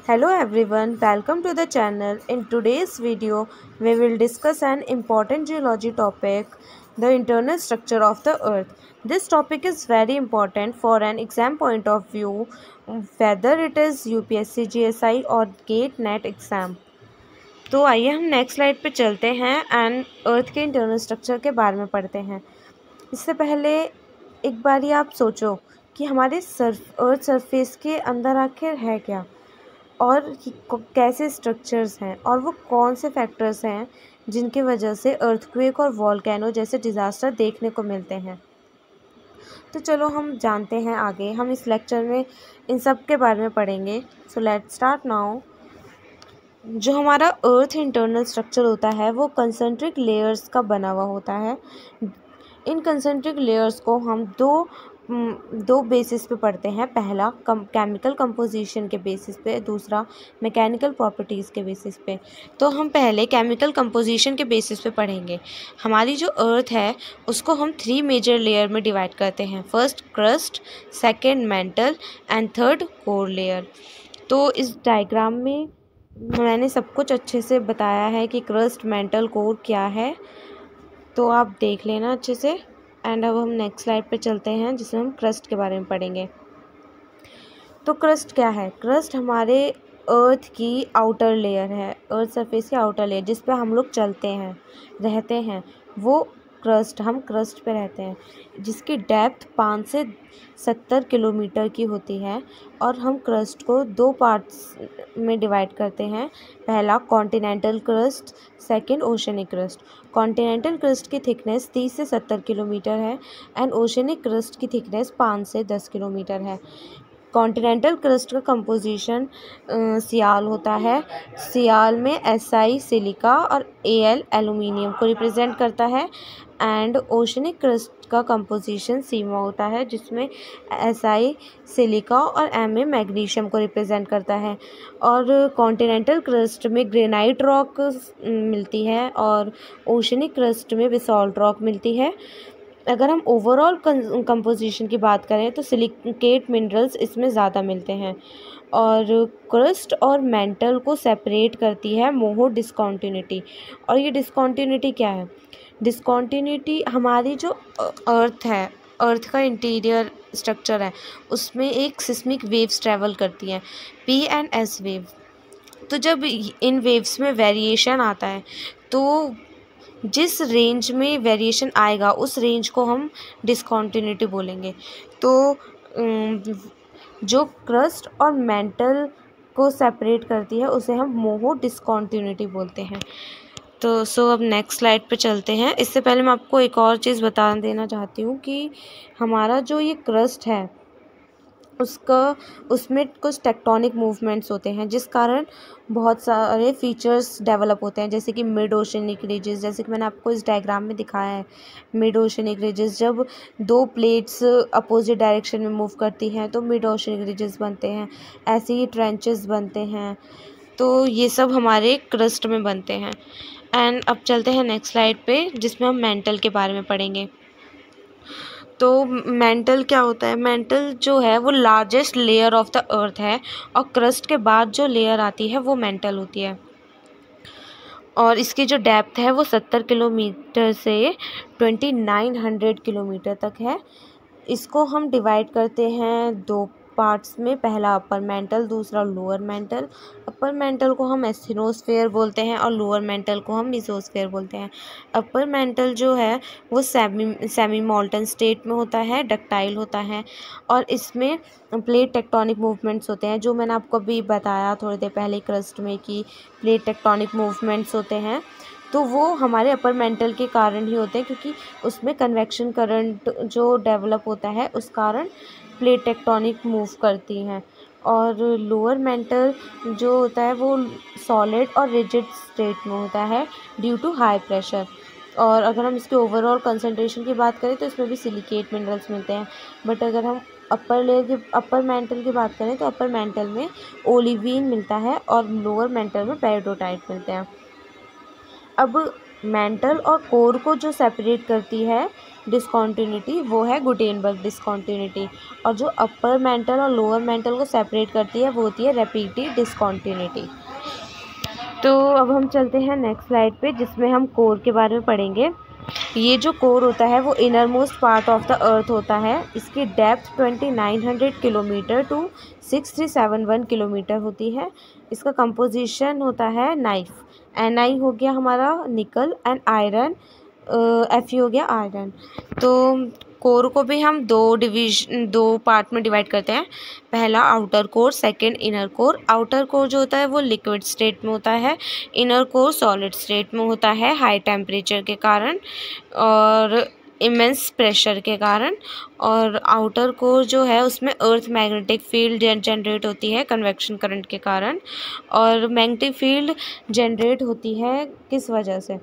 Hello everyone, welcome to the channel. In today's video, we will discuss an important geology topic, the internal structure of the earth. This topic is very important for an exam point of view, whether it is UPSC, GSI or GATE NET exam. तो आइए हम next slide पे चलते हैं and earth के internal structure के बारे में पढ़ते हैं। इससे पहले एक बार आप सोचो कि हमारे अर्थ सरफेस के अंदर आखिर है क्या, और कैसे स्ट्रक्चर्स हैं और वो कौन से फैक्टर्स हैं जिनकी वजह से अर्थक्वेक और वॉल्केनो जैसे डिज़ास्टर देखने को मिलते हैं। तो चलो हम जानते हैं आगे, हम इस लेक्चर में इन सब के बारे में पढ़ेंगे। So let's start now. जो हमारा अर्थ इंटरनल स्ट्रक्चर होता है वो कंसेंट्रिक लेयर्स का बना हुआ होता है। इन कंसेंट्रिक लेयर्स को हम दो बेसिस पे पढ़ते हैं। पहला केमिकल कंपोजिशन के बेसिस पे, दूसरा मैकेनिकल प्रॉपर्टीज़ के बेसिस पे। तो हम पहले केमिकल कंपोजिशन के बेसिस पे पढ़ेंगे। हमारी जो अर्थ है उसको हम 3 मेजर लेयर में डिवाइड करते हैं। First crust, second mental and third core layer. तो इस डायग्राम में मैंने सब कुछ अच्छे से बताया है कि क्रस्ट, मेंटल, कोर क्या है, तो आप देख लेना अच्छे से। एंड अब हम नेक्स्ट स्लाइड पे चलते हैं जिसमें हम क्रस्ट के बारे में पढ़ेंगे। तो क्रस्ट क्या है? क्रस्ट हमारे अर्थ की आउटर लेयर है, अर्थ सरफेस की आउटर लेयर जिस पे हम लोग चलते हैं, रहते हैं, वो क्रस्ट, हम क्रस्ट पे रहते हैं, जिसकी डेप्थ 5 से 70 किलोमीटर की होती है। और हम क्रस्ट को 2 पार्ट्स में डिवाइड करते हैं। पहला continental crust, second oceanic crust. Continental crust की थिकनेस 30 से 70 किलोमीटर है एंड ओशनिक क्रस्ट की थिकनेस 5 से 10 किलोमीटर है। कॉन्टिनेंटल क्रस्ट का कंपोजिशन सियाल होता है। सियाल में SI सिलिका और AL एल्यूमिनियम को रिप्रेजेंट करता है। एंड ओशनिक क्रस्ट का कंपोजिशन सीमा होता है जिसमें SI सिलिका और Ma मैग्नीशियम को रिप्रेजेंट करता है। और कॉन्टिनेंटल क्रस्ट में ग्रेनाइट रॉक मिलती है और ओशनिक क्रस्ट में बेसाल्ट रॉक मिलती है। अगर हम ओवरऑल कंपोजिशन की बात करें तो सिलिकेट मिनरल्स इसमें ज़्यादा मिलते हैं। और क्रस्ट और मेंटल को सेपरेट करती है मोहो डिस्कॉन्टिन्यूटी। और ये डिस्कॉन्टिन्यूटी क्या है? डिस्कॉन्टिन्यूटी हमारी जो अर्थ है, अर्थ का इंटीरियर स्ट्रक्चर है, उसमें एक सिस्मिक वेव्स ट्रैवल करती हैं, P एंड S वेव। तो जब इन वेव्स में वेरिएशन आता है तो जिस रेंज में वेरिएशन आएगा उस रेंज को हम डिस्कॉन्टिन्यूटी बोलेंगे। तो जो क्रस्ट और मेंटल को सेपरेट करती है उसे हम मोहो डिस्कॉन्टिन्यूटी बोलते हैं। तो अब नेक्स्ट स्लाइड पे चलते हैं। इससे पहले मैं आपको एक और चीज़ बता देना चाहती हूँ कि हमारा जो ये क्रस्ट है उसमें कुछ टेक्टोनिक मूवमेंट्स होते हैं जिस कारण बहुत सारे फीचर्स डेवलप होते हैं, जैसे कि मिड ओशनिक रिजेस, जैसे कि मैंने आपको इस डायग्राम में दिखाया है। मिड ओशनिक रिजेस, जब 2 प्लेट्स अपोजिट डायरेक्शन में मूव करती हैं तो मिड ओशनिक रिजेस बनते हैं। ऐसे ही ट्रेंचेस बनते हैं। तो ये सब हमारे क्रस्ट में बनते हैं। एंड अब चलते हैं नेक्स्ट स्लाइड पे जिसमें हम मेंटल के बारे में पढ़ेंगे। तो मेंटल क्या होता है? मेंटल जो है वो largest layer of the earth है और क्रस्ट के बाद जो लेयर आती है वो मेंटल होती है। और इसकी जो डेप्थ है वो 70 किलोमीटर से 2900 किलोमीटर तक है। इसको हम डिवाइड करते हैं 2 पार्ट्स में। पहला अपर मेंटल, दूसरा लोअर मेंटल। अपर मेंटल को हम एस्थेनोस्फेयर बोलते हैं और लोअर मेंटल को हम मेसोस्फेयर बोलते हैं। अपर मेंटल जो है वो सेमी मोल्टन स्टेट में होता है, डक्टाइल होता है और इसमें प्लेट टेक्टोनिक मूवमेंट्स होते हैं, जो मैंने आपको अभी बताया थोड़ी देर पहले क्रस्ट में कि प्लेट टेक्टोनिक मूवमेंट्स होते हैं। तो वो हमारे अपर मेंटल के कारण ही होते हैं, क्योंकि उसमें कन्वेक्शन करंट जो डेवलप होता है उस कारण प्लेट टेक्टोनिक मूव करती हैं। और लोअर मेंटल जो होता है वो सॉलिड और रिजिड स्टेट में होता है ड्यू टू हाई प्रेशर। और अगर हम इसके ओवरऑल कंसंट्रेशन की बात करें तो इसमें भी सिलिकेट मिनरल्स मिलते हैं। बट अगर हम अपर मेंटल की बात करें तो अपर मेंटल में ओलिवीन मिलता है और लोअर मेंटल में पेरिडोटाइट मिलते हैं। अब मेंटल और कोर को जो सेपरेट करती है डिसकॉन्टिन्यूटी वो है गुटेनबर्ग डिसकॉन्टिन्यूटी, और जो अपर मेंटल और लोअर मेंटल को सेपरेट करती है वो होती है रेपीटिव डिसकॉन्टिन्यूटी। तो अब हम चलते हैं नेक्स्ट स्लाइड पे, जिसमें हम कोर के बारे में पढ़ेंगे। ये जो कोर होता है वो inner most part of the earth होता है। इसकी डेप्थ 2900 किलोमीटर टू 6371 किलोमीटर होती है। इसका कंपोजिशन होता है नाइफ, Ni हो गया हमारा निकल, एंड आयरन Fe हो गया आयरन। तो कोर को भी हम दो पार्ट में डिवाइड करते हैं। पहला outer core, second inner core. Outer core जो होता है वो लिक्विड स्टेट में होता है, इनर कोर सॉलिड स्टेट में होता है हाई टेम्परेचर के कारण और इमेंस प्रेशर के कारण। और आउटर कोर जो है उसमें अर्थ मैग्नेटिक फील्ड जनरेट होती है कन्वेक्शन करंट के कारण। और मैग्नेटिक फील्ड जनरेट होती है किस वजह से?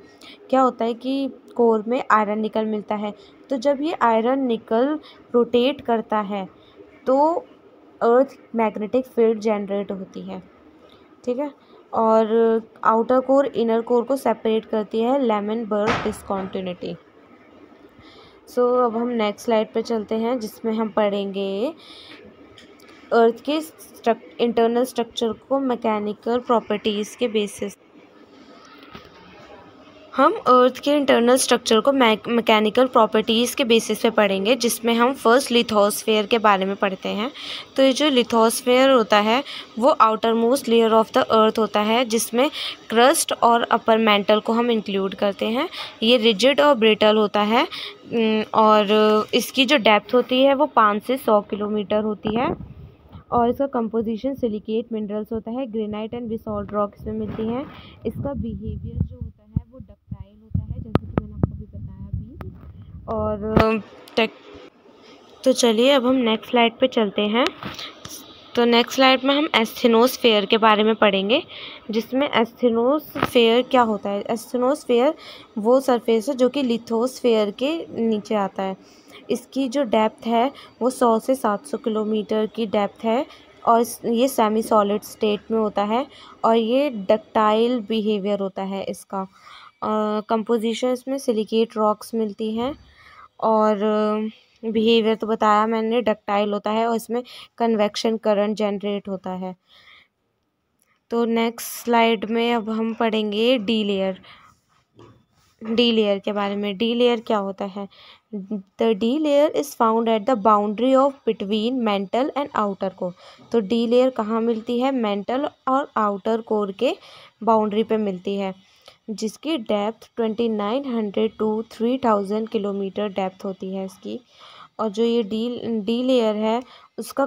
क्या होता है कि कोर में आयरन निकल मिलता है, तो जब ये आयरन निकल रोटेट करता है तो अर्थ मैग्नेटिक फील्ड जनरेट होती है, ठीक है। और आउटर कोर इनर कोर को सेपरेट करती है लेमनबर्ग डिसकॉन्टिन्यूटी। सो अब हम नेक्स्ट स्लाइड पे चलते हैं, जिसमें हम पढ़ेंगे अर्थ के इंटरनल स्ट्रक्चर को मैकेनिकल प्रॉपर्टीज़ के बेसिस। हम अर्थ के इंटरनल स्ट्रक्चर को मैकेनिकल प्रॉपर्टीज़ के बेसिस पे पढ़ेंगे, जिसमें हम फर्स्ट लिथोस्फेयर के बारे में पढ़ते हैं। तो ये जो लिथोस्फेयर होता है वो outer most layer of the earth होता है, जिसमें क्रस्ट और अपर मेंटल को हम इंक्लूड करते हैं। ये रिजिड और ब्रिटल होता है और इसकी जो डेप्थ होती है वो 5 से 100 किलोमीटर होती है। और इसका कंपोजिशन सिलिकेट मिनरल्स होता है, ग्रेनाइट एंड बेसाल्ट रॉक इसमें मिलती हैं। इसका बिहेवियर जो होता है वो डक्टाइल होता है, जैसे कि मैंने आपको भी बताया अभी। और तो चलिए अब हम नेक्स्ट स्लाइड पे चलते हैं। तो नेक्स्ट स्लाइड में हम एस्थेनोस्फेयर के बारे में पढ़ेंगे, जिसमें एस्थेनोस्फेयर क्या होता है। एस्थेनोस्फेयर वो सरफेस है जो कि लिथोस्फेयर के नीचे आता है। इसकी जो डेप्थ है वो 100 से 700 किलोमीटर की डेप्थ है और ये सेमी सॉलिड स्टेट में होता है और ये डक्टाइल बिहेवियर होता है इसका। कंपोजिशन इसमें सिलिकेट रॉक्स मिलती हैं और बिहेवियर तो बताया मैंने, डक्टाइल होता है और इसमें कन्वेक्शन करंट जनरेट होता है। तो नेक्स्ट स्लाइड में अब हम पढ़ेंगे डी लेयर के बारे में। डी लेयर क्या होता है? The D layer is found at the boundary of between mental and outer core. तो डी लेयर कहाँ मिलती है? मेंटल और आउटर कोर के बाउंड्री पे मिलती है, जिसकी डेप्थ 2900 टू 3000 किलोमीटर डेप्थ होती है इसकी। और जो ये डी लेयर है उसका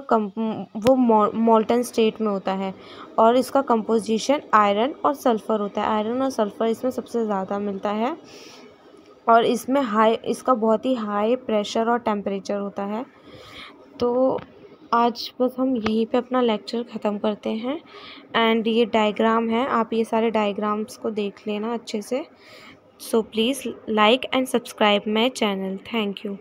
वो मोल्टन स्टेट में होता है और इसका कंपोजिशन आयरन और सल्फ़र होता है। आयरन और सल्फ़र इसमें सबसे ज़्यादा मिलता है और इसमें इसका बहुत ही हाई प्रेशर और टेम्परेचर होता है। तो आज बस हम यहीं पे अपना लेक्चर ख़त्म करते हैं। एंड ये डायग्राम है, आप ये सारे डायग्राम्स को देख लेना अच्छे से। So please like and subscribe my channel. Thank you.